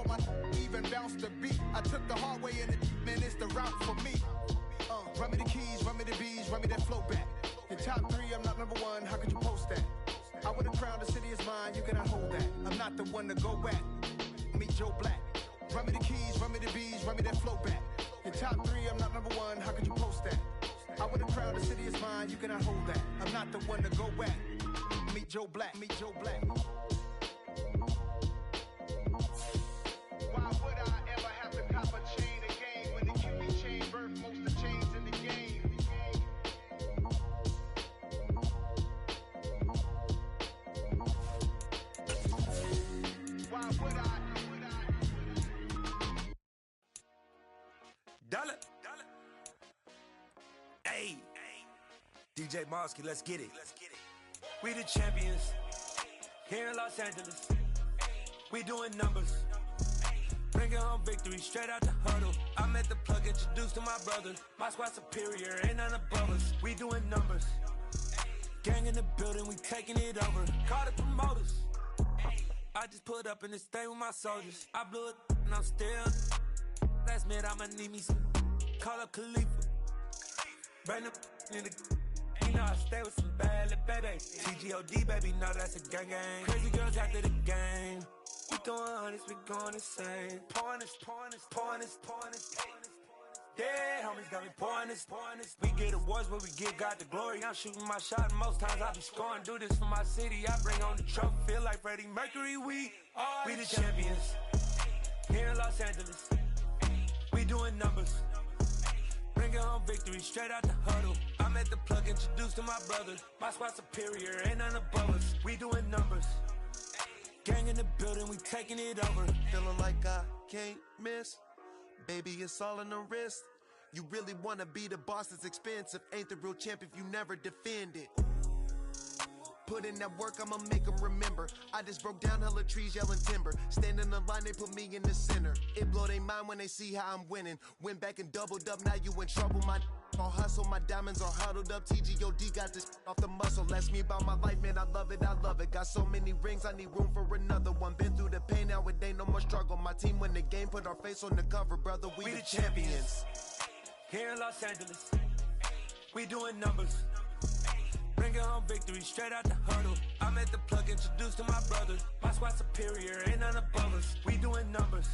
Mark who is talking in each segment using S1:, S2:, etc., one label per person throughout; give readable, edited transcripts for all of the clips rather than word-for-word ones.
S1: before my even bounced the beat. I took the hard way in it, man, it's the route for me. Run me the keys, run me the bees, run me that flow back. In top 3, I'm not number 1, how could you post that? I would have crowned the city is mine, you cannot hold that. I'm not the one to go back. Meet Joe Black. Run me the keys, run me the bees, run me that flow back. In top 3, I'm not number 1, how could you post that? I would have crowned the city is mine, you cannot hold that. I'm not the one to go back. Meet Joe Black, meet Joe Black. Why would I ever have to cop a chain again when the QB chain birthed most of the chains in the game? Why would I?
S2: Dollar. Hey, DJ Mosky, let's get it. We the champions here in Los Angeles. We doing numbers, bringing home victory straight out the huddle. I'm at the plug, introduced to my brothers. My squad superior, ain't none above us. We doing numbers, gang in the building, we taking it over. Call the promoters. I just put up in this thing with my soldiers. I blew it and I'm still. Last minute I'ma need me some. Call up Khalifa. Bring up in the. You know I stay with some bad little babies. TGOD baby, know that's a gang gang. Crazy girls after the game. We throwing hundreds, we going insane. Pouring this. Yeah, homies got me pouring this. We get awards, but we get God the glory. I'm shooting my shot, and most times I be scoring. Do this for my city, I bring on the trophy. Feel like Freddie Mercury, we the champions here in Los Angeles. We doing numbers, bringing home victory straight out the huddle. I'm at the plug, introduced to my brothers. My squad superior, ain't none above us. We doing numbers, gang in the building, we taking it over.
S3: Feeling like I can't miss. Baby, it's all in the wrist. You really wanna be the boss, it's expensive. Ain't the real champ if you never defend it. Put in that work, I'ma make them remember. I just broke down hella trees, yelling timber. Stand in the line, they put me in the center. It blow their mind when they see how I'm winning. Went back and doubled up, now you in trouble. My all hustle, my diamonds are huddled up. TGOD got this off the muscle. Ask me about my life, man, I love it. Got so many rings, I need room for another one. Been through the pain, now it ain't no more struggle. My team win the game, put our face on the cover, brother. We the champions
S2: here in Los Angeles. We doing numbers, bringing home victory straight out the huddle. I'm at the plug, introduced to my brothers. My squad superior, ain't none above us. We doing numbers,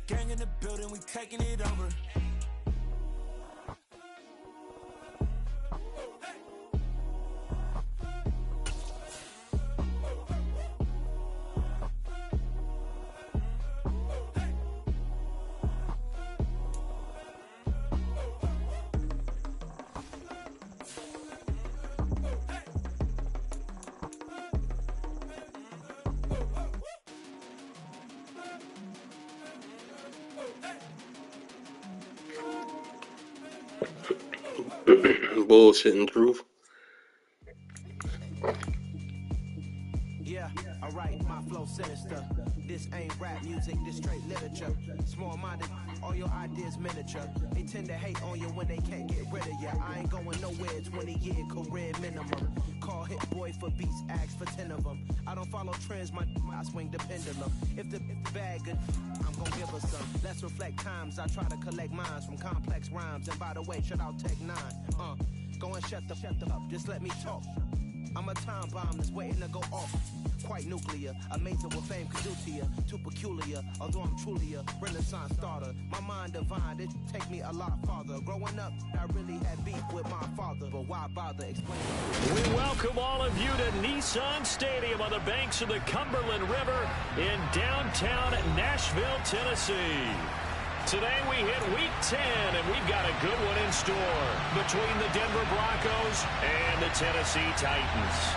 S2: gang in the building, we taking it over.
S4: Bullshit and truth.
S5: Yeah, alright, my flow sinister. This ain't rap music, this straight literature. Small-minded, all your ideas miniature. They tend to hate on you when they can't get rid of you. I ain't going nowhere, 20-year career minimum. Call Hit Boy for beats, ask for 10 of them. I don't follow trends, I swing the pendulum. If the bag good, I'm gonna give her some. Let's reflect times, I try to collect minds from complex rhymes. And by the way, shout out Tech 9. Go and shut the up, just let me talk. I'm a time bomb that's waiting to go off. Quite nuclear, amazing what fame could do to you. Too peculiar, although I'm truly a renaissance starter. My mind divine, it take me a lot farther. Growing up, I really had beef with my father, but why bother explaining?
S6: We welcome all of you to Nissan Stadium on the banks of the Cumberland River in downtown Nashville, Tennessee. Today we hit Week 10, and we've got a good one in store between the Denver Broncos and the Tennessee Titans.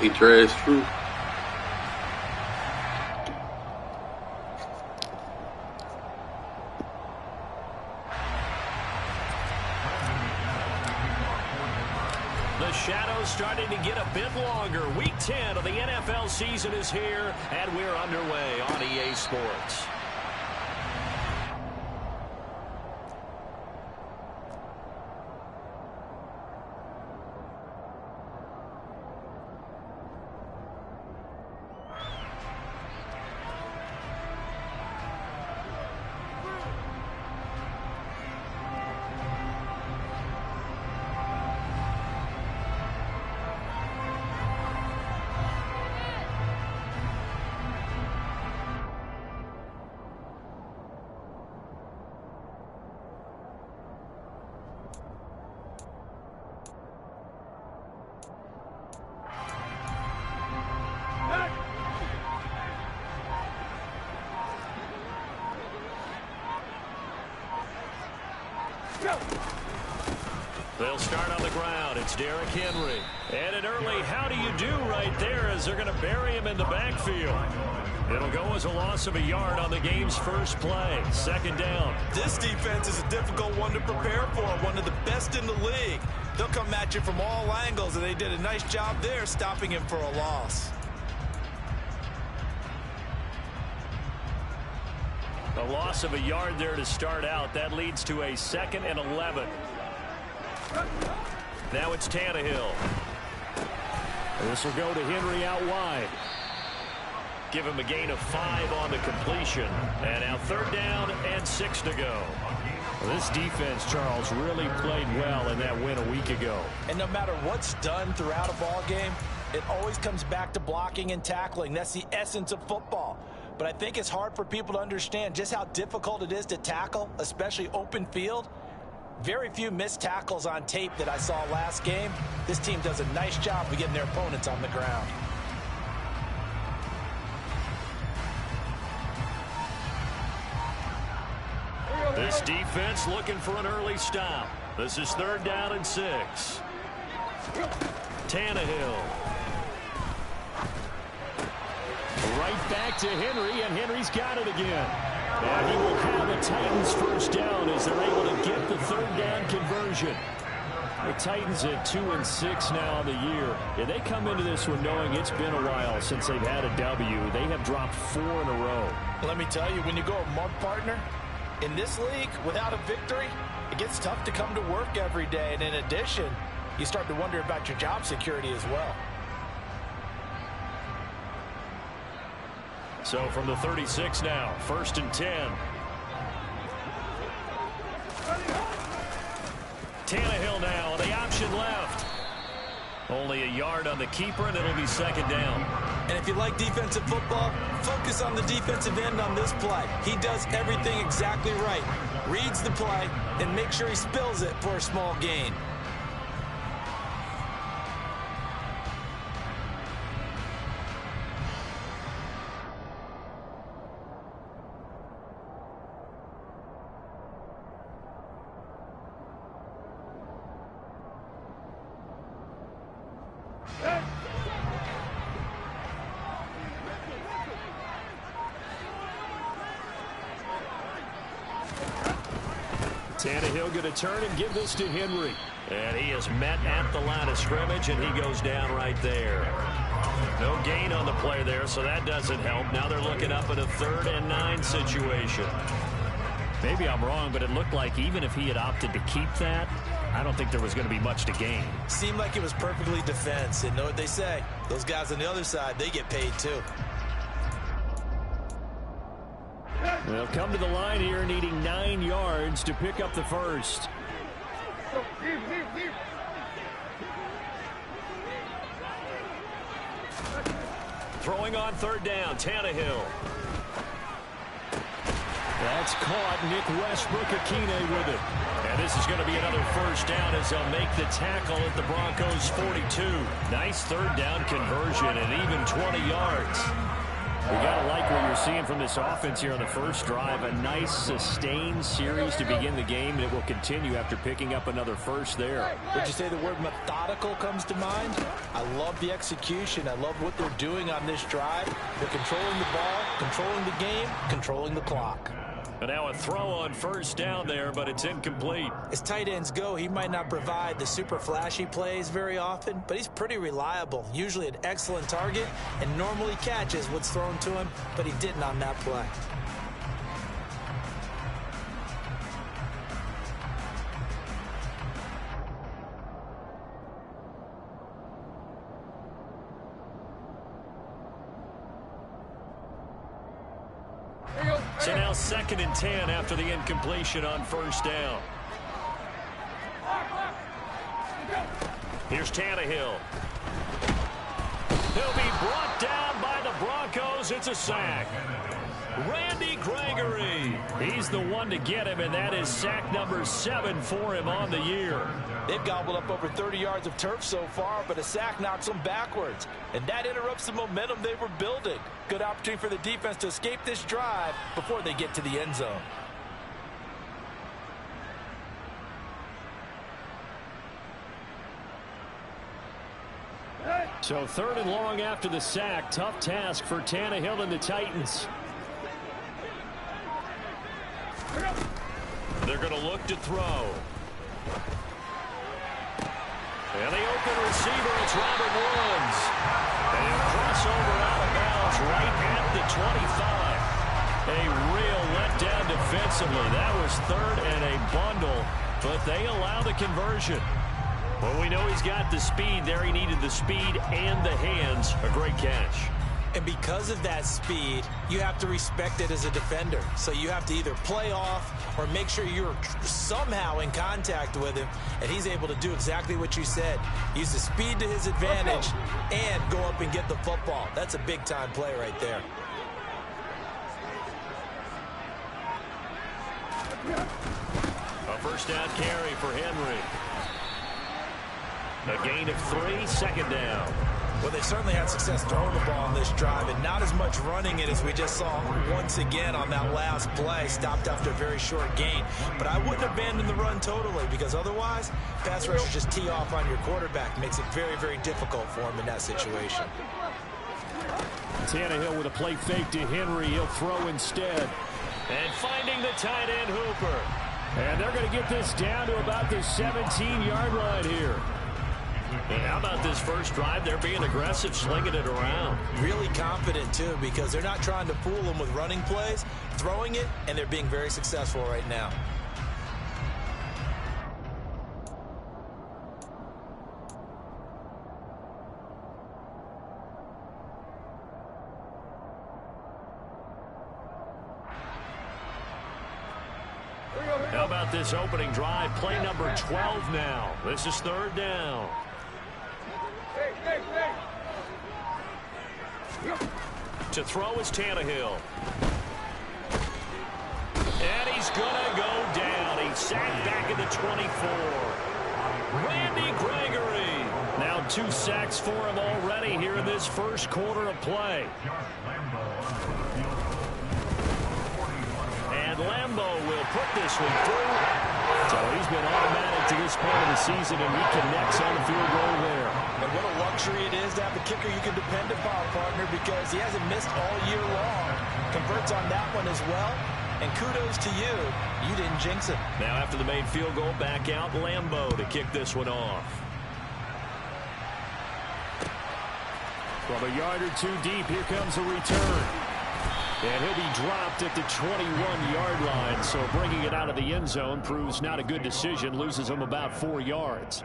S4: He trash truth.
S6: The shadows starting to get a bit longer. Week 10 of the NFL season is here, and we're underway on EA Sports. They'll start on the ground. It's Derrick Henry. And an early how do you do right there as they're going to bury him in the backfield. It'll go as a loss of a yard on the game's first play. Second down.
S7: This defense is a difficult one to prepare for, one of the best in the league. They'll come at you from all angles, and they did a nice job there stopping him for a loss.
S6: A loss of a yard there to start out. That leads to a 2nd and 11. Now it's Tannehill. This will go to Henry out wide. Give him a gain of 5 on the completion. And now 3rd down and 6 to go. Well, this defense, Charles, really played well in that win a week ago.
S8: And no matter what's done throughout a ball game, it always comes back to blocking and tackling. That's the essence of football. But I think it's hard for people to understand just how difficult it is to tackle, especially open field. Very few missed tackles on tape that I saw last game. This team does a nice job of getting their opponents on the ground.
S6: This defense looking for an early stop. This is 3rd down and 6. Tannehill. Right back to Henry, and Henry's got it again. And he will have the Titans first down as they're able to get the 3rd down conversion. The Titans at 2-6 now on the year. Yeah, they come into this one knowing it's been a while since they've had a W. They have dropped 4 in a row.
S8: Let me tell you, when you go a month partner, in this league, without a victory, it gets tough to come to work every day. And in addition, you start to wonder about your job security as well.
S6: So from the 36 now, 1st and 10. Tannehill now on the option left. Only a yard on the keeper, and it'll be 2nd down.
S7: And if you like defensive football, focus on the defensive end on this play. He does everything exactly right. Reads the play and makes sure he spills it for a small gain.
S6: Tannehill going to turn and give this to Henry. And he is met at the line of scrimmage, and he goes down right there. No gain on the play there, so that doesn't help. Now they're looking up at a 3rd and 9 situation. Maybe I'm wrong, but it looked like even if he had opted to keep that, I don't think there was going to be much to gain.
S8: Seemed like it was perfectly defense. And know what they say? Those guys on the other side, they get paid too.
S6: They'll come to the line here needing 9 yards to pick up the first. Throwing on 3rd down, Tannehill. That's caught. Nick Westbrook-Akine with it. And this is going to be another first down as they'll make the tackle at the Broncos' 42. Nice 3rd down conversion and even 20 yards. We got to like what you're seeing from this offense here on the first drive. A nice sustained series to begin the game, and it will continue after picking up another first there.
S8: Would you say the word methodical comes to mind? I love the execution. I love what they're doing on this drive. They're controlling the ball, controlling the game, controlling the clock.
S6: And now a throw on first down there, but it's incomplete.
S8: As tight ends go, he might not provide the super flashy plays very often, but he's pretty reliable. Usually an excellent target and normally catches what's thrown to him, but he didn't on that play.
S6: So now 2nd and 10 after the incompletion on first down. Here's Tannehill. He'll be brought down by the Broncos. It's a sack. Randy Gregory. He's the one to get him, and that is sack number 7 for him on the year.
S8: They've gobbled up over 30 yards of turf so far, but a sack knocks them backwards. And that interrupts the momentum they were building. Good opportunity for the defense to escape this drive before they get to the end zone.
S6: So 3rd and long after the sack. Tough task for Tannehill and the Titans. They're going to look to throw. And the open receiver, it's Robert Woods. And crossover out of bounds right at the 25. A real letdown defensively. That was 3rd and a bundle, but they allow the conversion. Well, we know he's got the speed there. He needed the speed and the hands. A great catch.
S8: And because of that speed, you have to respect it as a defender. So you have to either play off or make sure you're somehow in contact with him, and he's able to do exactly what you said. Use the speed to his advantage and go up and get the football. That's a big-time play right there.
S6: A first down carry for Henry. A gain of 3, 2nd down.
S8: Well, they certainly had success throwing the ball on this drive, and not as much running it as we just saw once again on that last play. Stopped after a very short gain. But I wouldn't abandon the run totally, because otherwise, pass rushers just tee off on your quarterback. Makes it very, very difficult for him in that situation.
S6: Tannehill with a play fake to Henry. He'll throw instead. And finding the tight end Hooper. And they're going to get this down to about the 17-yard line here. And how about this first drive? They're being aggressive, slinging it around.
S8: Really confident, too, because they're not trying to fool them with running plays, throwing it, and they're being very successful right now.
S6: How about this opening drive? Play number 12 now. This is 3rd down. To throw is Tannehill. And he's going to go down. He's sacked back at the 24. Randy Gregory. Now 2 sacks for him already here in this first quarter of play. And Lambeau will put this one through. So he's been automatic to this point of the season, and he connects on the field goal there.
S8: And what a luxury it is to have a kicker you can depend upon, partner, because he hasn't missed all year long. Converts on that one as well. And kudos to you. You didn't jinx it.
S6: Now after the made field goal, back out Lambeau to kick this one off. From a yard or 2 deep, here comes a return. And he'll be dropped at the 21-yard line. So bringing it out of the end zone proves not a good decision. Loses him about 4 yards.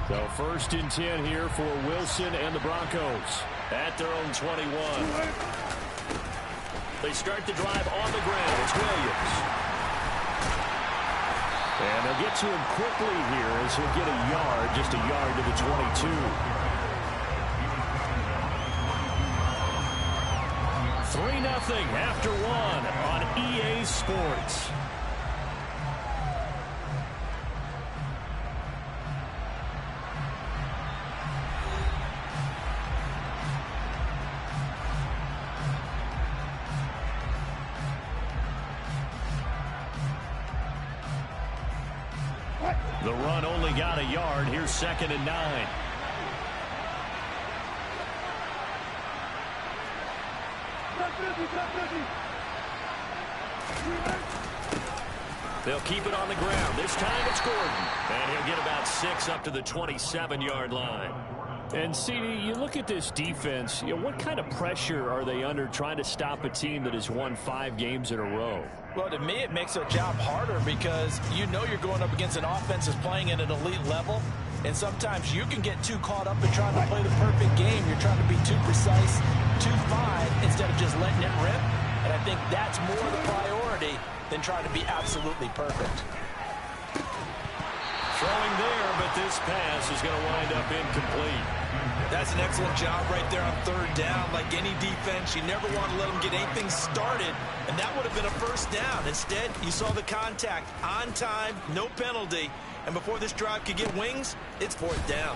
S6: So 1st and 10 here for Wilson and the Broncos at their own 21. They start the drive on the ground. It's Williams. And they'll get to him quickly here as he'll get a yard, just a yard to the 22. 3-0 after 1 on EA Sports. The run only got a yard. Here's 2nd and 9. They'll keep it on the ground. This time it's Gordon. And he'll get about 6 up to the 27-yard line. And, CD, you look at this defense, what kind of pressure are they under trying to stop a team that has won 5 games in a row?
S8: Well, to me, it makes their job harder because you know you're going up against an offense that's playing at an elite level, and sometimes you can get too caught up in trying to play the perfect game. You're trying to be too precise, too fine, instead of just letting it rip. And I think that's more the priority than trying to be absolutely perfect.
S6: Throwing there, but this pass is going to wind up incomplete.
S8: That's an excellent job right there on 3rd down. Like any defense, you never want to let them get anything started, and that would have been a first down. Instead, you saw the contact on time, no penalty, and before this drive could get wings, it's 4th down.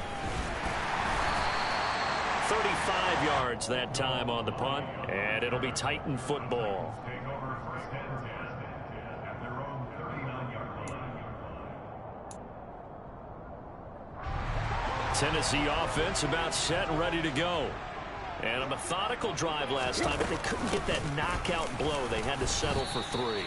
S6: 35 yards that time on the punt, and it'll be Titan football. Tennessee offense about set and ready to go. And a methodical drive last time, but they couldn't get that knockout blow. They had to settle for 3.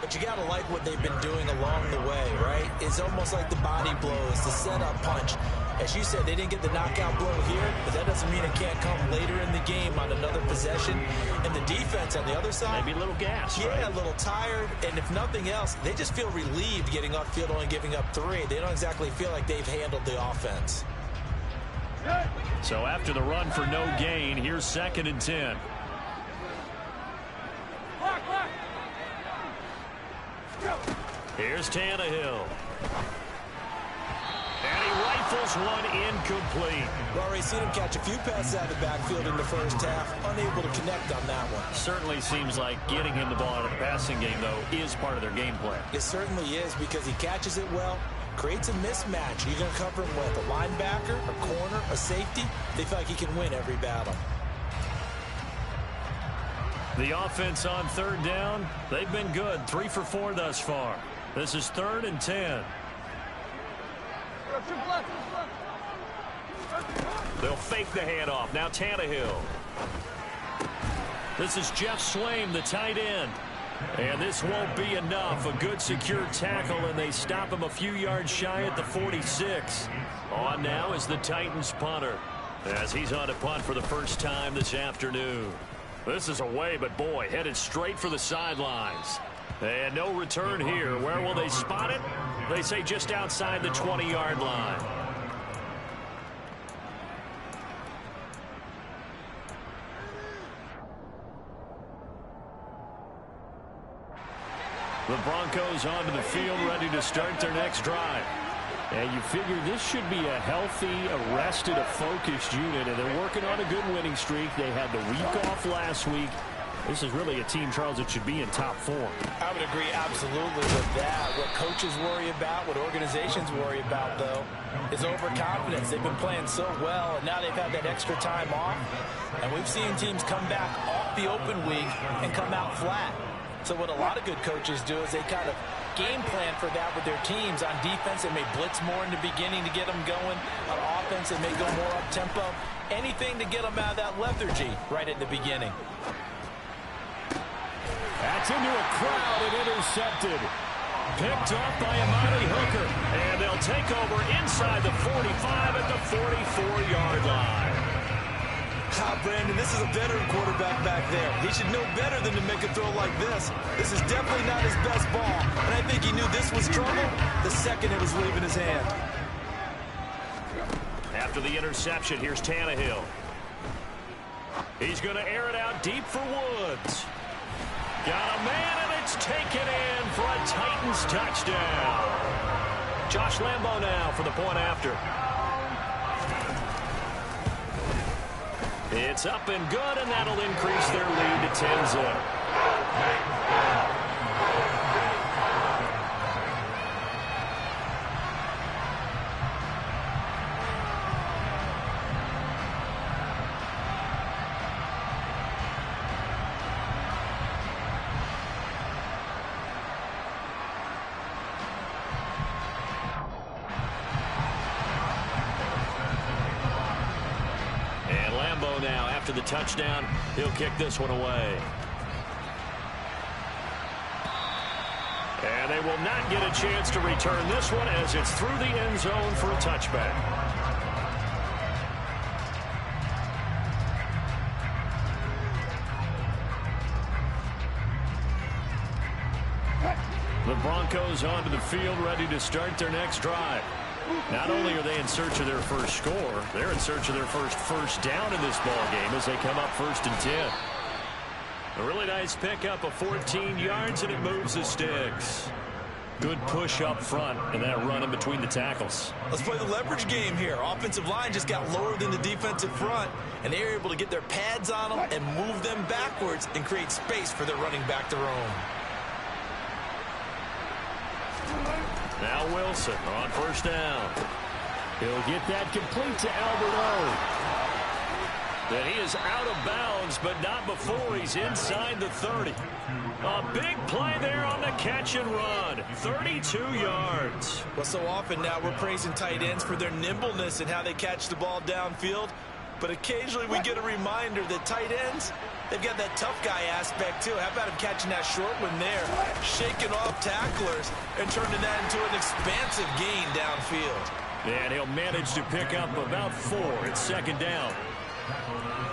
S8: But you got to like what they've been doing along the way, right? It's almost like the body blows, the setup punch. As you said, they didn't get the knockout blow here, but that doesn't mean it can't come later in the game on another possession. And the defense on the other side,
S6: maybe a little gas,
S8: yeah,
S6: right?
S8: A little tired. And if nothing else, they just feel relieved getting upfield, only giving up 3. They don't exactly feel like they've handled the offense.
S6: So after the run for no gain, here's 2nd and 10. Here's Tannehill. And he rifles one incomplete.
S8: We've already seen him catch a few passes out of the backfield in the first half. Unable to connect on that one.
S6: Certainly seems like getting him the ball out of the passing game, though, is part of their game plan.
S8: It certainly is, because he catches it well, creates a mismatch. You're going to cover him with a linebacker, a corner, a safety. They feel like he can win every battle.
S6: The offense on 3rd down, they've been good. 3 for 4 thus far. This is 3rd and 10. They'll fake the handoff. Now Tannehill. This is Jeff Swaim, the tight end. And this won't be enough. A good secure tackle, and they stop him a few yards shy at the 46. On now is the Titans punter, as he's on a punt for the first time this afternoon. This is away, but boy, headed straight for the sidelines. And no return here. Where will they spot it? They say just outside the 20-yard line. The Broncos onto the field, ready to start their next drive. And you figure this should be a healthy, arrested, a focused unit, and they're working on a good winning streak. They had the week off last week. This is really a team, Charles, that should be in top form.
S8: I would agree absolutely with that. What coaches worry about, what organizations worry about, though, is overconfidence. They've been playing so well, and now they've had that extra time off. And we've seen teams come back off the open week and come out flat. So what a lot of good coaches do is they kind of game plan for that with their teams. On defense, they may blitz more in the beginning to get them going. On offense, they may go more up-tempo. Anything to get them out of that lethargy right at the beginning.
S6: That's into a crowd and intercepted. Picked up by Amani Hooker. And they'll take over inside the 45 at the 44-yard line.
S8: Brandon, this is a veteran quarterback back there. He should know better than to make a throw like this. This is definitely not his best ball, and I think he knew this was trouble the second it was leaving his hand.
S6: After the interception, here's Tannehill. He's going to air it out deep for Woods. Got a man, and it's taken in for a Titans touchdown. Josh Lambo now for the point after. It's up and good, and that'll increase their lead to 10-zip. Now, after the touchdown, he'll kick this one away. And they will not get a chance to return this one as it's through the end zone for a touchback. The Broncos onto the field, ready to start their next drive. Not only are they in search of their first score, they're in search of their first down in this ball game as they come up 1st and 10. A really nice pickup of 14 yards, and it moves the sticks. Good push up front, and that run in between the tackles.
S8: Let's play the leverage game here. Offensive line just got lower than the defensive front, and they were able to get their pads on them and move them backwards and create space for their running back to roam.
S6: Now Wilson on 1st down. He'll get that complete to Albert O. That he is out of bounds, but not before he's inside the 30. A big play there on the catch and run. 32 yards.
S8: Well, so often now we're praising tight ends for their nimbleness and how they catch the ball downfield. But occasionally we get a reminder that tight ends, they've got that tough guy aspect too. How about him catching that short one there, shaking off tacklers and turning that into an expansive gain downfield.
S6: And he'll manage to pick up about 4. It's second down.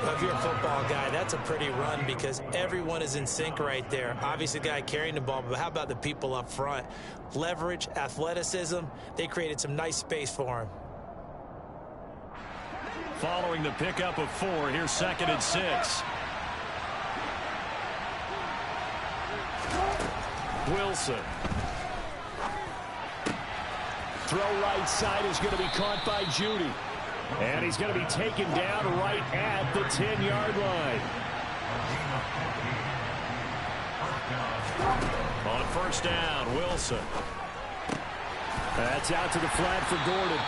S8: Well, if you're a football guy, that's a pretty run because everyone is in sync right there. Obviously, the guy carrying the ball, but how about the people up front? Leverage, athleticism, they created some nice space for him.
S6: Following the pickup of 4, here's second and 6. Wilson. Throw right side is going to be caught by Judy. And he's going to be taken down right at the 10-yard line. On first down, Wilson. That's out to the flat for Gordon.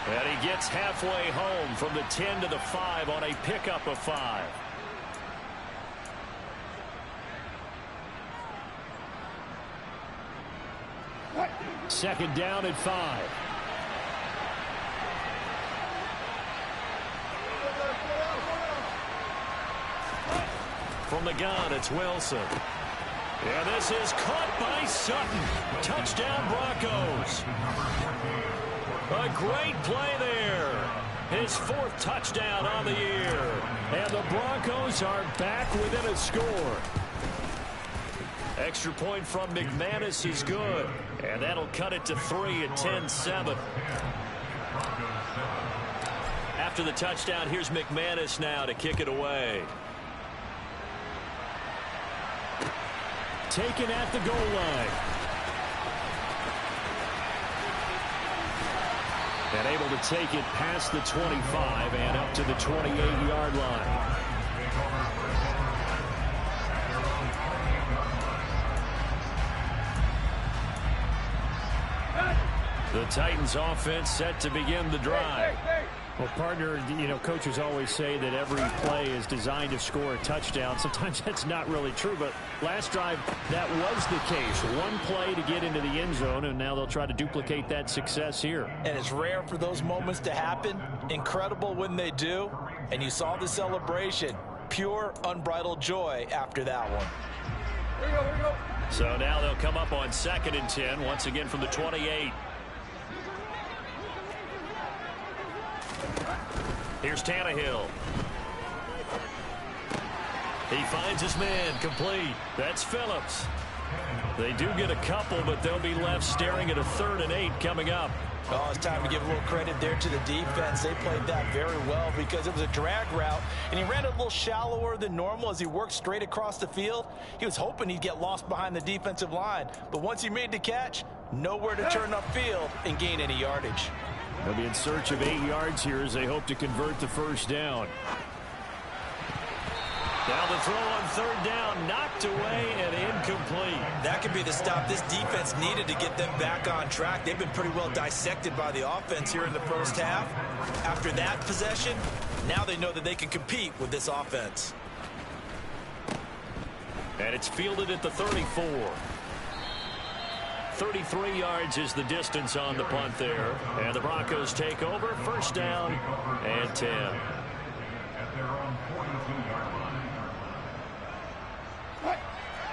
S6: And he gets halfway home from the 10 to the 5 on a pickup of 5. Second down at 5. From the gun, it's Wilson. And this is caught by Sutton. Touchdown, Broncos. A great play there. His 4th touchdown on the year. And the Broncos are back within a score. Extra point from McManus is good. And that'll cut it to 3 at 10-7. After the touchdown, here's McManus now to kick it away. Taken at the goal line. And able to take it past the 25 and up to the 28-yard line. The Titans offense set to begin the drive. Well, partner, you know, coaches always say that every play is designed to score a touchdown. Sometimes that's not really true, but last drive, that was the case. One play to get into the end zone, and now they'll try to duplicate that success here. And it's rare for those moments to happen. Incredible when they do. And you saw the celebration. Pure, unbridled joy after that one. Here we go. So now they'll come up on 2nd and 10, once again from the 28. Here's Tannehill. He finds his man, complete. That's Phillips. They do get a couple, but they'll be left staring at a 3rd and 8 coming up. Oh, it's time to give a little credit there to the defense. They played that very well because it was a drag route, and he ran it a little shallower than normal as he worked straight across the field. He was hoping he'd get lost behind the defensive line, but once he made the catch, nowhere to turn upfield and gain any yardage. They'll be in search of 8 yards here as they hope to convert the first down. Now the throw on 3rd down, knocked away and incomplete. That could be the stop this defense needed to get them back on track. They've been pretty well dissected by the offense here in the first half. After that possession, now they know that they can compete with this offense. And it's fielded at the 34. 33 yards is the distance on the punt there. And the Broncos take over. First down and 10.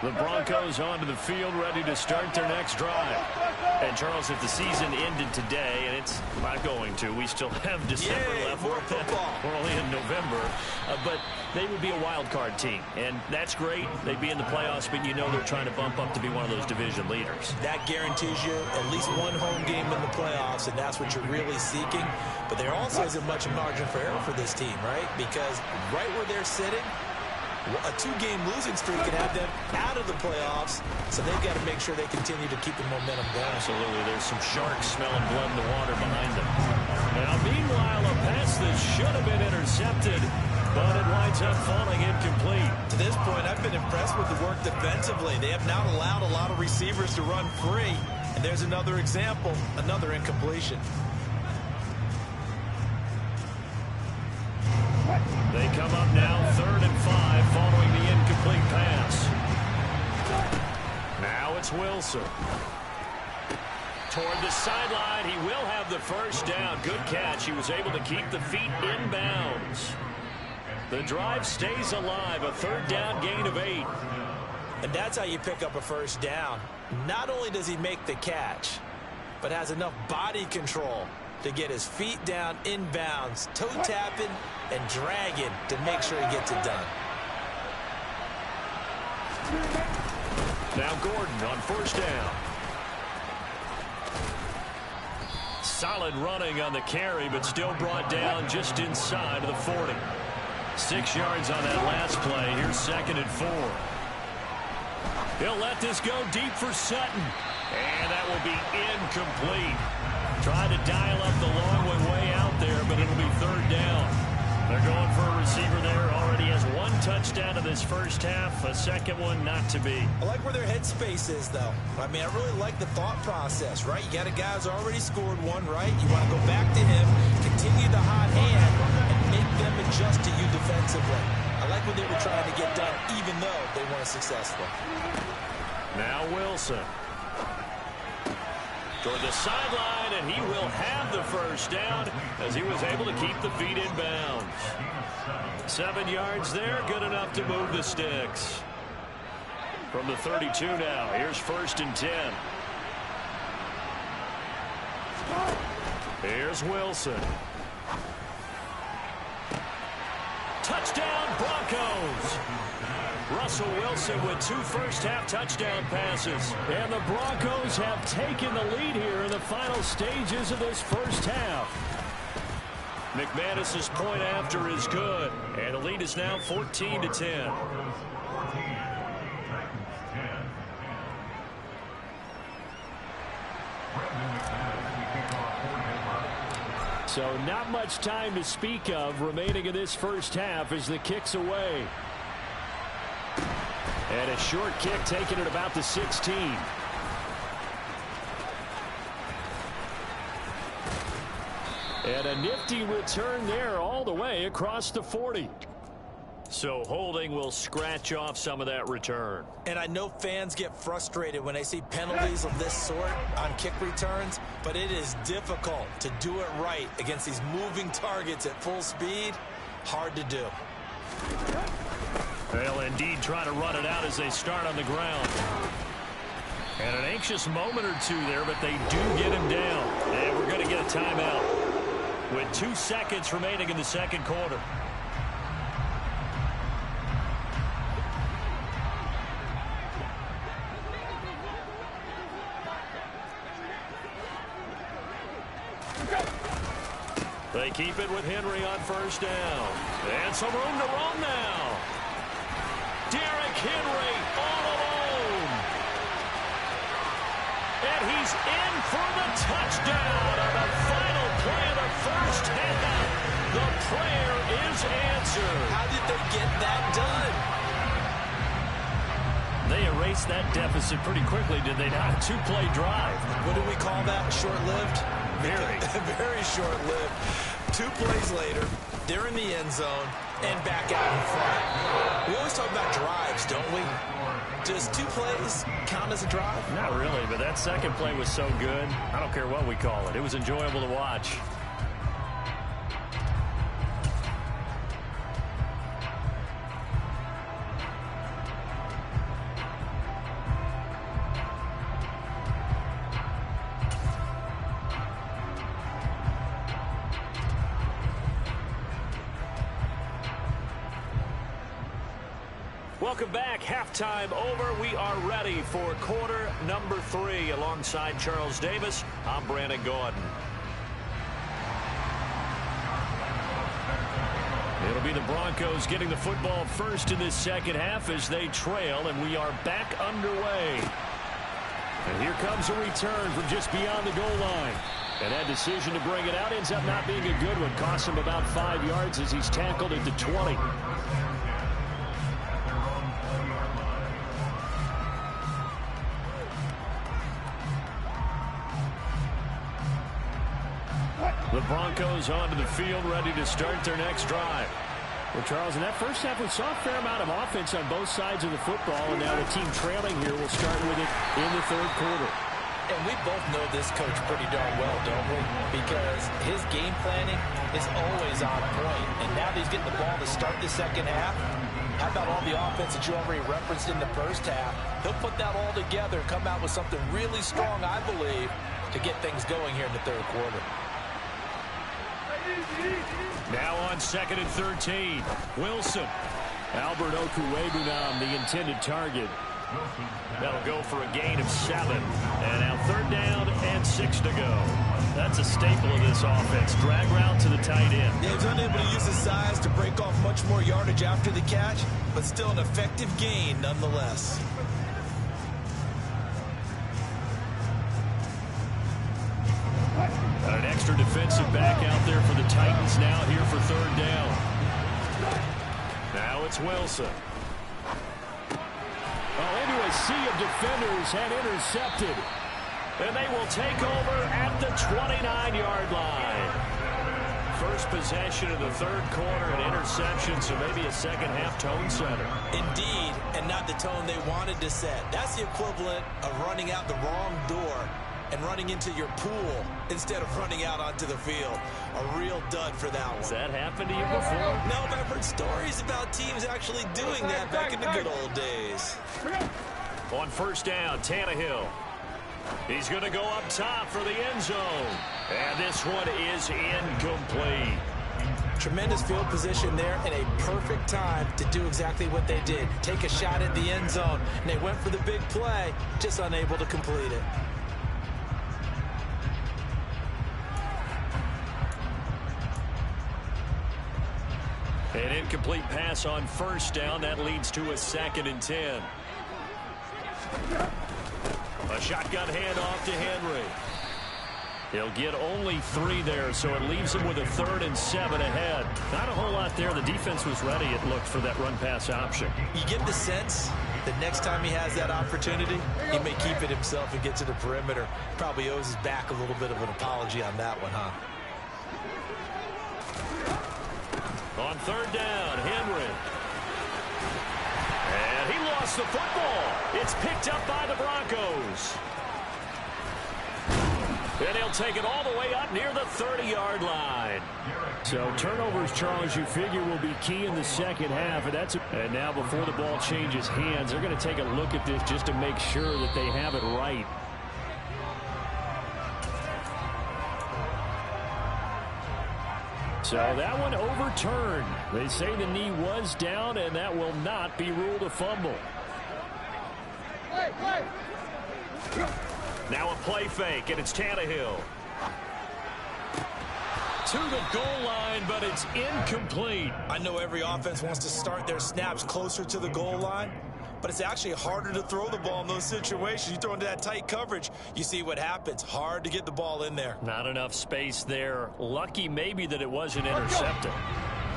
S6: The Broncos onto the field, ready to start their next drive. And, Charles, if the season ended today, and it's not going to, we still have December left. More football. We're only in November. But they would be a wild card team, and that's great. They'd be in the playoffs, but you know they're trying to bump up to be one of those division leaders. That guarantees you at least one home game in the playoffs, and that's what you're really seeking. But there also isn't much margin for error for this team, right? Because right where they're sitting, a 2-game losing streak can have them out of the playoffs, so they've got to make sure they continue to keep the momentum going. Absolutely. There's some sharks smelling blood in the water behind them. Now, meanwhile, a pass that should have been intercepted, but it winds up falling incomplete. To this point, I've been impressed with the work defensively. They have not allowed a lot of receivers to run free, and there's another example, another incompletion. They come up now 3rd and 5 following the incomplete pass. Now it's Wilson. Toward the sideline, he will have the first down. Good catch. He was able to keep the feet in bounds. The drive stays alive. A 3rd down gain of 8.
S8: And that's how you pick up a first down. Not only does he make the catch, but has enough body control to get his feet down in bounds, toe tapping and dragging to make sure he gets it done.
S6: Now Gordon on 1st down. Solid running on the carry, but still brought down just inside of the 40. 6 yards on that last play. Here's 2nd and 4. He'll let this go deep for Sutton. And that will be incomplete. Try to dial up the long one way out there, but it'll be 3rd down. They're going for a receiver there. Already has 1 touchdown in this first half. A 2nd one not to be.
S8: I like where their headspace is, though. I mean, I really like the thought process, right? You got a guy who's already scored 1, right? You want to go back to him, continue the hot hand, and make them adjust to you defensively. I like what they were trying to get done, even though they weren't successful.
S6: Now Wilson. Toward the sideline, and he will have the first down as he was able to keep the feet in bounds. 7 yards there, good enough to move the sticks. From the 32 now, here's 1st and 10. Here's Wilson. Touchdown, Broncos! Russell Wilson with 2 first-half touchdown passes. And the Broncos have taken the lead here in the final stages of this first half. McManus's point after is good. And the lead is now 14-10. So not much time to speak of remaining in this first half as the kick's away. And a short kick taken at about the 16. And a nifty return there all the way across the 40. So holding will scratch off some of that return.
S8: And I know fans get frustrated when they see penalties of this sort on kick returns, but it is difficult to do it right against these moving targets at full speed. Hard to do.
S6: They'll indeed try to run it out as they start on the ground. And an anxious moment or two there, but they do get him down. And we're going to get a timeout with 2 seconds remaining in the 2nd quarter. They keep it with Henry on 1st down. And some room to run now. Derrick Henry all alone. And he's in for the touchdown on the final play of the first half. The prayer is answered.
S8: How did they get that done?
S6: They erased that deficit pretty quickly, did they not? A 2-play drive.
S8: What do we call that? Short-lived?
S6: Very.
S8: Very short-lived. 2 plays later, they're in the end zone and back out in front. We always talk about drives, don't we? Does 2 plays count as a drive?
S6: Not really, but that 2nd play was so good. I don't care what we call it. It was enjoyable to watch. Welcome back. Halftime over. We are ready for quarter number 3. Alongside Charles Davis, I'm Brandon Gordon. It'll be the Broncos getting the football first in this 2nd half as they trail, and we are back underway. And here comes a return from just beyond the goal line. And that decision to bring it out ends up not being a good one. Cost him about 5 yards as he's tackled at the 20. The Broncos onto the field, ready to start their next drive. Well, Charles, in that first half, we saw a fair amount of offense on both sides of the football, and now the team trailing here will start with it in the third quarter.
S8: And we both know this coach pretty darn well, don't we? Because his game planning is always on point, and now that he's getting the ball to start the second half, how about all the offense that you already referenced in the first half? He'll put that all together and come out with something really strong, I believe, to get things going here in the third quarter.
S6: Now on 2nd and 13, Wilson. Albert Okuwebunam, the intended target. That'll go for a gain of 7. And now 3rd down and 6 to go. That's a staple of this offense. Drag route to the tight end.
S8: Yeah, he's unable to use his size to break off much more yardage after the catch, but still an effective gain nonetheless.
S6: An extra defensive back out there for the Titans now here for 3rd down. Now it's Wilson. Oh, into a sea of defenders and intercepted. And they will take over at the 29-yard line. First possession of the third quarter, an interception, so maybe a second-half tone setter.
S8: Indeed, and not the tone they wanted to set. That's the equivalent of running out the wrong door and running into your pool instead of running out onto the field. A real dud for that one.
S6: Has that happened to you before?
S8: No, but I've heard stories about teams actually doing that back in the good old days.
S6: On 1st down, Tannehill. He's going to go up top for the end zone. And this one is incomplete.
S8: Tremendous field position there and a perfect time to do exactly what they did. Take a shot at the end zone. And they went for the big play, just unable to complete it.
S6: An incomplete pass on 1st down. That leads to a 2nd and 10. A shotgun handoff to Henry. He'll get only 3 there, so it leaves him with a 3rd and 7 ahead. Not a whole lot there. The defense was ready, it looked, for that run-pass option.
S8: You get the sense that next time he has that opportunity, he may keep it himself and get to the perimeter. Probably owes his back a little bit of an apology on that one, huh?
S6: On 3rd down, Henry. And he lost the football. It's picked up by the Broncos. And he'll take it all the way up near the 30-yard line. So turnovers, Charles, you figure will be key in the second half. And now before the ball changes hands, they're going to take a look at this just to make sure that they have it right. So that one overturned. They say the knee was down, and that will not be ruled a fumble. Now a play fake, and it's Tannehill. To the goal line, but it's incomplete.
S8: I know every offense wants to start their snaps closer to the goal line, but it's actually harder to throw the ball in those situations. You throw into that tight coverage, you see what happens. Hard to get the ball in there.
S6: Not enough space there. Lucky maybe that it wasn't intercepted.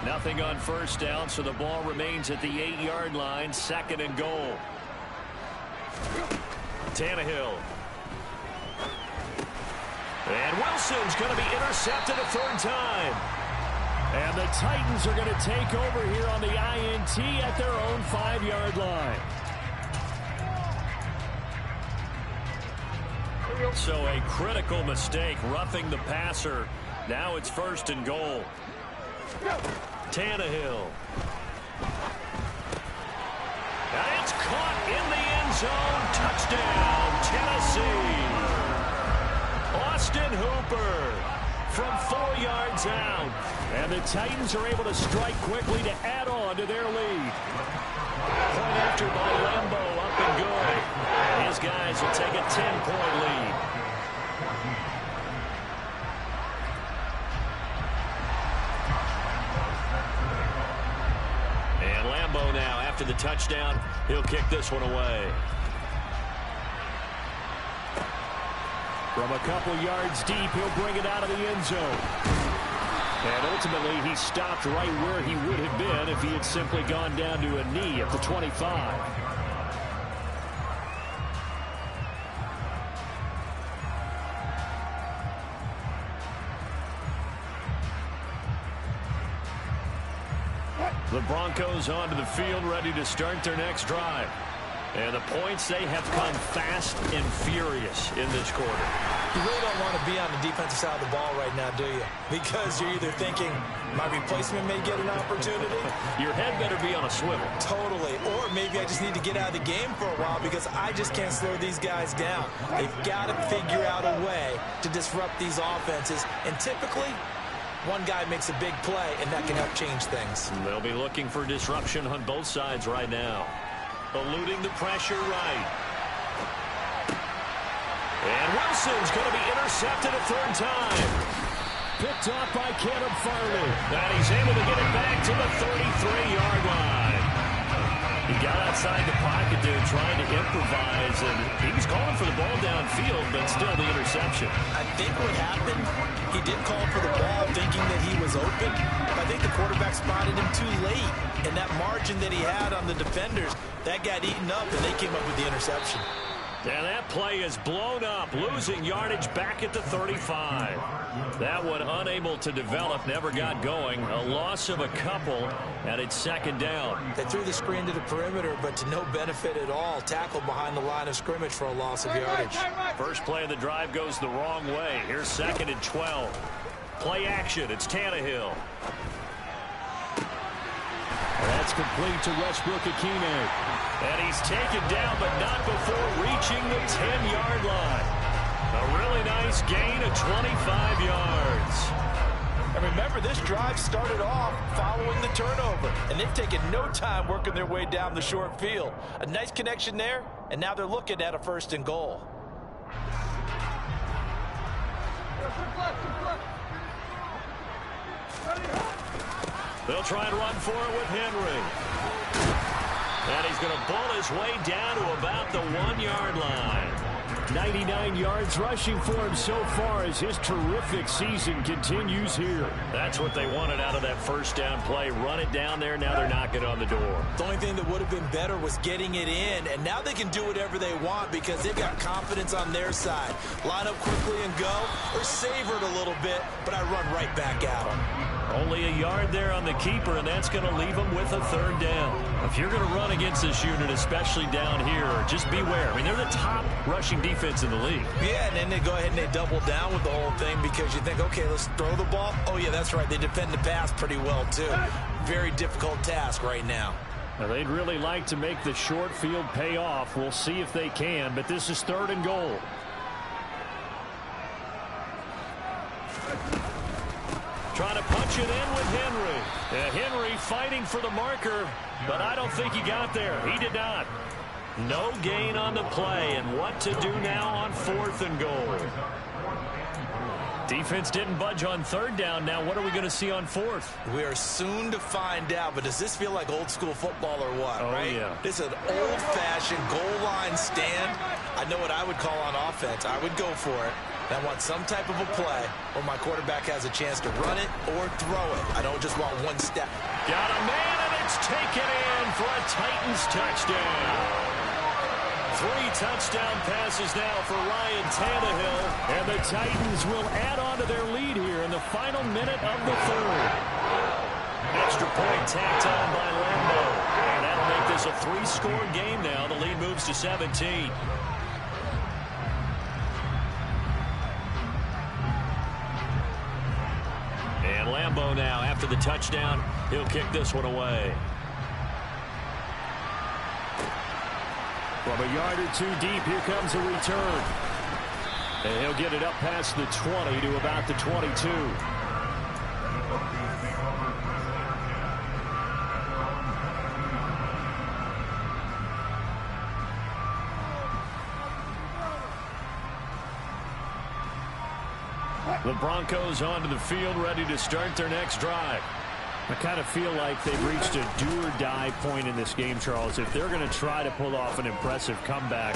S6: Nothing on 1st down, so the ball remains at the 8-yard line. 2nd and goal. Tannehill. And Wilson's going to be intercepted a 3rd time. And the Titans are going to take over here on the INT at their own 5-yard line. So a critical mistake, roughing the passer. Now it's 1st and goal. Tannehill. And it's caught in the end zone. Touchdown, Tennessee. Austin Hooper from 4 yards out. And the Titans are able to strike quickly to add on to their lead. Point after by Lambo, up and good. And his guys will take a 10-point lead. And Lambo now, after the touchdown, he'll kick this one away. From a couple yards deep, he'll bring it out of the end zone. And ultimately, he stopped right where he would have been if he had simply gone down to a knee at the 25. The Broncos onto the field, ready to start their next drive. And the points, they have come fast and furious in this quarter.
S8: You really don't want to be on the defensive side of the ball right now, do you? Because you're either thinking, my replacement may get an opportunity.
S6: Your head better be on a swivel.
S8: Totally. Or maybe I just need to get out of the game for a while because I just can't slow these guys down. They've got to figure out a way to disrupt these offenses. And typically, one guy makes a big play, and that can help change things.
S6: They'll be looking for disruption on both sides right now. Eluding the pressure right. And Wilson's going to be intercepted a third time. Picked off by Caleb Farley. And he's able to get it back to the 33-yard line. He got outside the pocket there trying to improvise, and he was calling for the ball downfield, but still the interception.
S8: I think what happened, he did call for the ball thinking that he was open. I think the quarterback spotted him too late, and that margin that he had on the defenders, that got eaten up, and they came up with the interception.
S6: And that play is blown up, losing yardage back at the 35. That one unable to develop, never got going. A loss of a couple, and it's second down.
S8: They threw the screen to the perimeter, but to no benefit at all. Tackled behind the line of scrimmage for a loss of yardage.
S6: First play of the drive goes the wrong way. Here's second and 12. Play action, it's Tannehill. That's complete to Westbrook-Ikhine. And he's taken down, but not before reaching the 10-yard line. A really nice gain of 25 yards.
S8: And remember, this drive started off following the turnover, and they've taken no time working their way down the short field. A nice connection there, and now they're looking at a first and goal.
S6: They'll try and run for it with Henry. And he's going to bull his way down to about the 1-yard line. 99 yards rushing for him so far as his terrific season continues here. That's what they wanted out of that first down play. Run it down there. Now they're knocking on the door.
S8: The only thing that would have been better was getting it in, and now they can do whatever they want because they've got confidence on their side. Line up quickly and go, or savor it a little bit, but I run right back at them.
S6: Only a yard there on the keeper, and that's going to leave them with a third down. If you're going to run against this unit, especially down here, just beware. I mean, they're the top rushing defense in the league.
S8: Yeah, and then they go ahead and they double down with the whole thing because you think, okay, let's throw the ball. Oh, yeah, that's right. They defend the pass pretty well, too. Very difficult task right now.
S6: Now, they'd really like to make the short field pay off. We'll see if they can, but this is third and goal. Trying to punch it in with Henry. Henry fighting for the marker, but I don't think he got there. He did not. No gain on the play, and what to do now on fourth and goal. Defense didn't budge on third down. Now what are we going to see on fourth?
S8: We are soon to find out, but does this feel like old school football or what?
S6: Oh,
S8: right?
S6: Yeah.
S8: This is an old-fashioned goal line stand. I know what I would call on offense. I would go for it. I want some type of a play where my quarterback has a chance to run it or throw it. I don't just want one step.
S6: Got a man, and it's taken in for a Titans touchdown. 3 touchdown passes now for Ryan Tannehill, and the Titans will add on to their lead here in the final minute of the third. Extra point tacked on by Lambo, and that'll make this a 3-score game now. The lead moves to 17. And Lambo now, after the touchdown, he'll kick this one away. From a yard or two deep, here comes a return. And he'll get it up past the 20 to about the 22. The Broncos onto the field, ready to start their next drive. I kind of feel like they've reached a do-or-die point in this game, Charles. If they're going to try to pull off an impressive comeback,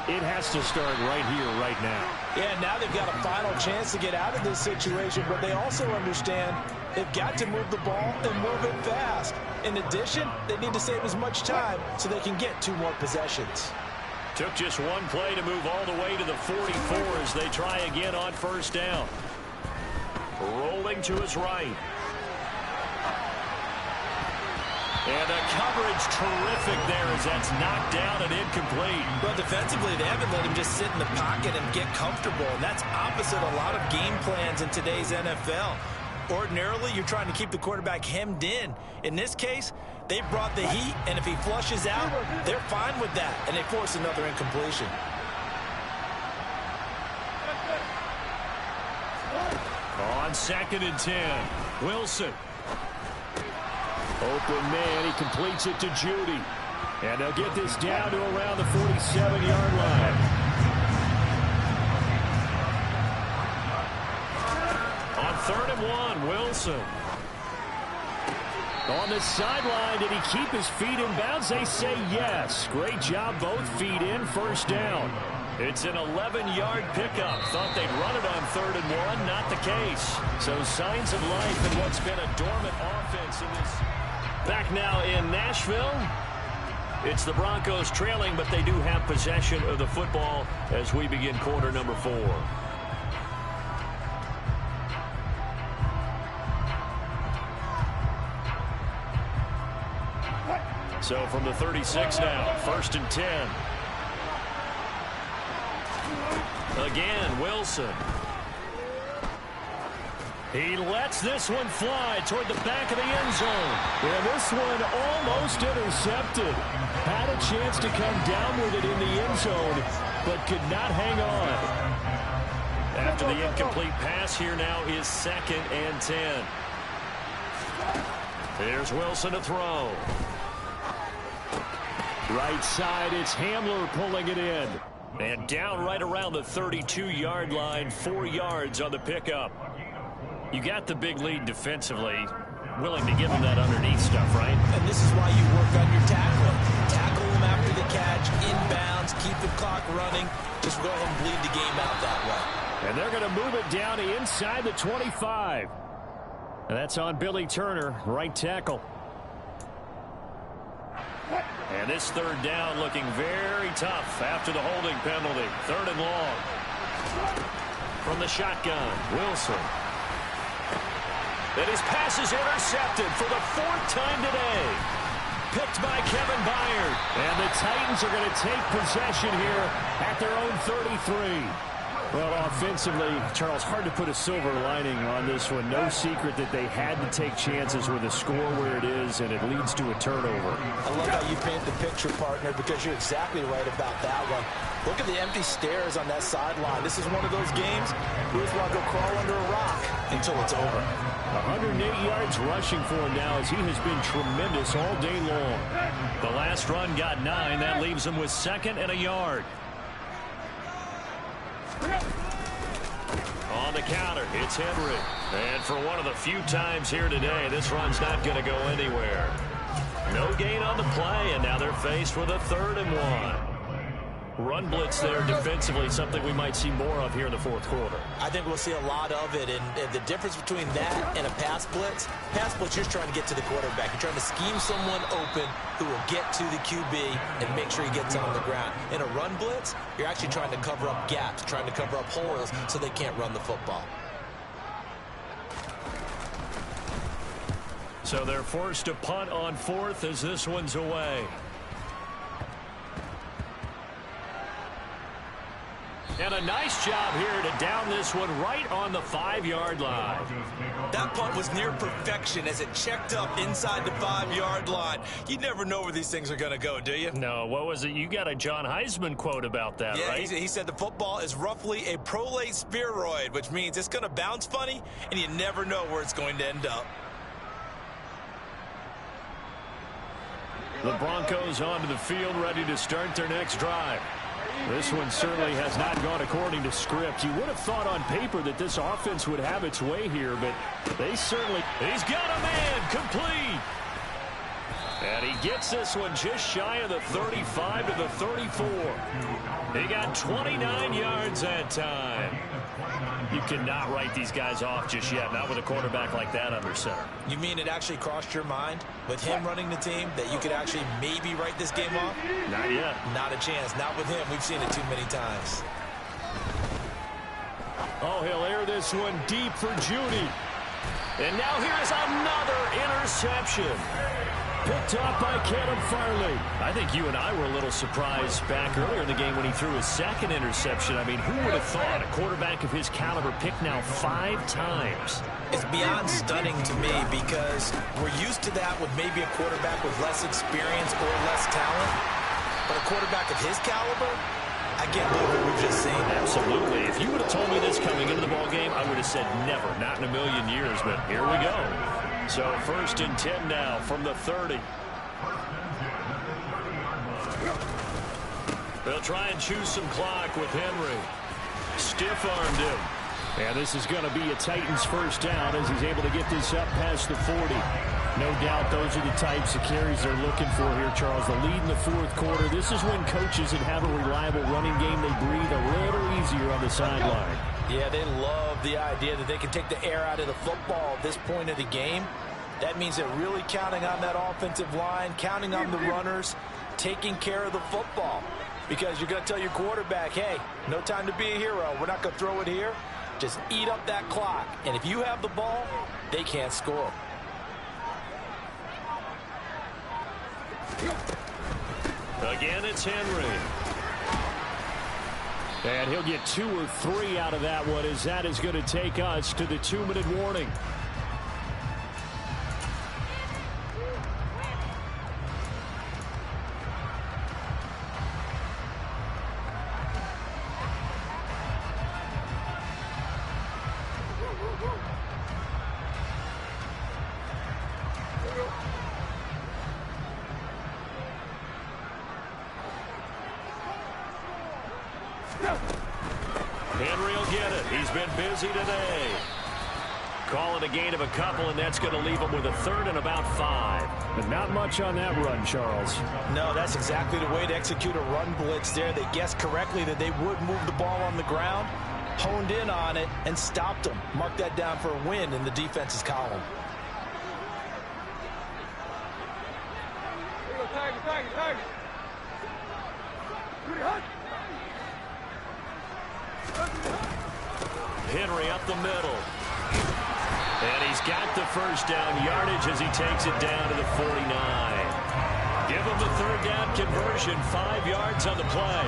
S6: it has to start right here, right now.
S8: Yeah, now they've got a final chance to get out of this situation, but they also understand they've got to move the ball and move it fast. In addition, they need to save as much time so they can get 2 more possessions.
S6: Took just one play to move all the way to the 44 as they try again on first down. Rolling to his right. And the coverage terrific there as that's knocked down and incomplete.
S8: Well, defensively, they haven't let him just sit in the pocket and get comfortable, and that's opposite a lot of game plans in today's NFL. Ordinarily, you're trying to keep the quarterback hemmed in. In this case, they brought the heat, and if he flushes out, they're fine with that, and they force another incompletion.
S6: On 2nd and 10, Wilson. Open man, he completes it to Judy. And they'll get this down to around the 47-yard line. On 3rd and 1, Wilson. On the sideline, did he keep his feet in bounds? They say yes. Great job, both feet in, first down. It's an 11-yard pickup. Thought they'd run it on 3rd and 1. Not the case. So signs of life in what's been a dormant offense in this. Back now in Nashville. It's the Broncos trailing, but they do have possession of the football as we begin quarter number 4. So from the 36 now, 1st and 10. Again, Wilson. He lets this one fly toward the back of the end zone. And this one almost intercepted. Had a chance to come down with it in the end zone, but could not hang on. After the incomplete pass, here now is 2nd and 10. Here's Wilson to throw. Right side, it's Hamler pulling it in. And down right around the 32-yard line, 4 yards on the pickup. You got the big lead defensively. Willing to give him that underneath stuff, right?
S8: And this is why you work on your tackling. Tackle him after the catch, inbounds, keep the clock running. Just go ahead and bleed the game out that way.
S6: And they're going to move it down to inside the 25. And that's on Billy Turner, right tackle. And this 3rd down looking very tough after the holding penalty. 3rd and long. From the shotgun, Wilson. And his pass is intercepted for the 4th time today. Picked by Kevin Byard. And the Titans are going to take possession here at their own 33. Well, offensively, Charles, hard to put a silver lining on this one. No secret that they had to take chances with a score where it is, and it leads to a turnover.
S8: I love how you paint the picture, partner, because you're exactly right about that one. Look at the empty stairs on that sideline. This is one of those games we just want to go crawl under a rock until it's over.
S6: 108 yards rushing for him now as he has been tremendous all day long. The last run got 9. That leaves him with 2nd and a yard. On the counter, it's Henry. And for one of the few times here today, this run's not going to go anywhere. No gain on the play, and now they're faced with a 3rd and 1. Run blitz there defensively, something we might see more of here in the 4th quarter.
S8: I think we'll see a lot of it, and the difference between that and a pass blitz, you're trying to get to the quarterback. You're trying to scheme someone open who will get to the QB and make sure he gets on the ground. In a run blitz, you're actually trying to cover up gaps, trying to cover up holes so they can't run the football.
S6: So they're forced to punt on 4th as this one's away. And a nice job here to down this one right on the 5-yard line.
S8: That punt was near perfection as it checked up inside the 5-yard line. You never know where these things are going to go, do you?
S6: No, what was it? You got a John Heisman quote about that, right?
S8: Yeah, he said the football is roughly a prolate spheroid, which means it's going to bounce funny, and you never know where it's going to end up.
S6: The Broncos onto the field, ready to start their next drive. This one certainly has not gone according to script. You would have thought on paper that this offense would have its way here, but they certainly... He's got a man complete! And he gets this one just shy of the 35 to the 34. He got 29 yards that time. You cannot write these guys off just yet, not with a quarterback like that under center.
S8: You mean it actually crossed your mind with him running the team that you could actually maybe write this game off?
S6: Not yet.
S8: Not a chance. Not with him. We've seen it too many times.
S6: Oh, he'll air this one deep for Judy. And now here's another interception. Picked off by Caleb Farley. I think you and I were a little surprised back earlier in the game when he threw his second interception. I mean, who would have thought a quarterback of his caliber picked now 5 times?
S8: It's beyond stunning to me because we're used to that with maybe a quarterback with less experience or less talent. But a quarterback of his caliber, I can't believe what we've just seen.
S6: Absolutely. If you would have told me this coming into the ballgame, I would have said never, not in a million years. But here we go. So 1st and 10 now from the 30. They'll try and choose some clock with Henry. Stiff-armed him. And this is going to be a Titans first down as he's able to get this up past the 40. No doubt those are the types of carries they're looking for here, Charles. The lead in the 4th quarter. This is when coaches that have a reliable running game, they breathe a little easier on the sideline.
S8: Yeah, they love the idea that they can take the air out of the football at this point of the game. That means they're really counting on that offensive line, counting on the runners, taking care of the football. Because you're going to tell your quarterback, hey, no time to be a hero. We're not going to throw it here. Just eat up that clock. And if you have the ball, they can't score.
S6: Again, it's Henry. And he'll get 2 or 3 out of that one as that is going to take us to the 2-minute warning. Henry will get it. He's been busy today. Calling a gain of a couple, and that's going to leave him with a 3rd and about 5. But not much on that run, Charles.
S8: No, that's exactly the way to execute a run blitz there. They guessed correctly that they would move the ball on the ground, honed in on it, and stopped them. Mark that down for a win in the defense's column.
S6: Henry up the middle. And he's got the first down yardage as he takes it down to the 49. Give him the 3rd down conversion, 5 yards on the play.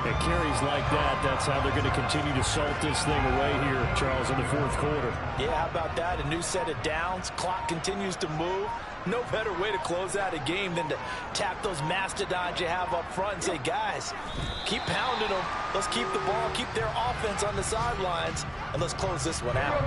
S6: It carries like that. That's how they're going to continue to salt this thing away here, Charles, in the 4th quarter.
S8: Yeah, how about that? A new set of downs. Clock continues to move. No better way to close out a game than to tap those mastodons you have up front and say, guys, keep pounding them. Let's keep the ball, keep their offense on the sidelines, and let's close this one out.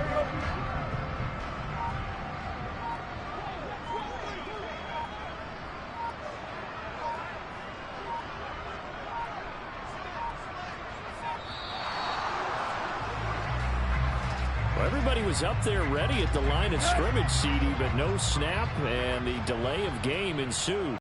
S6: Well, everybody was up there ready at the line of scrimmage, CD, but no snap, and the delay of game ensued.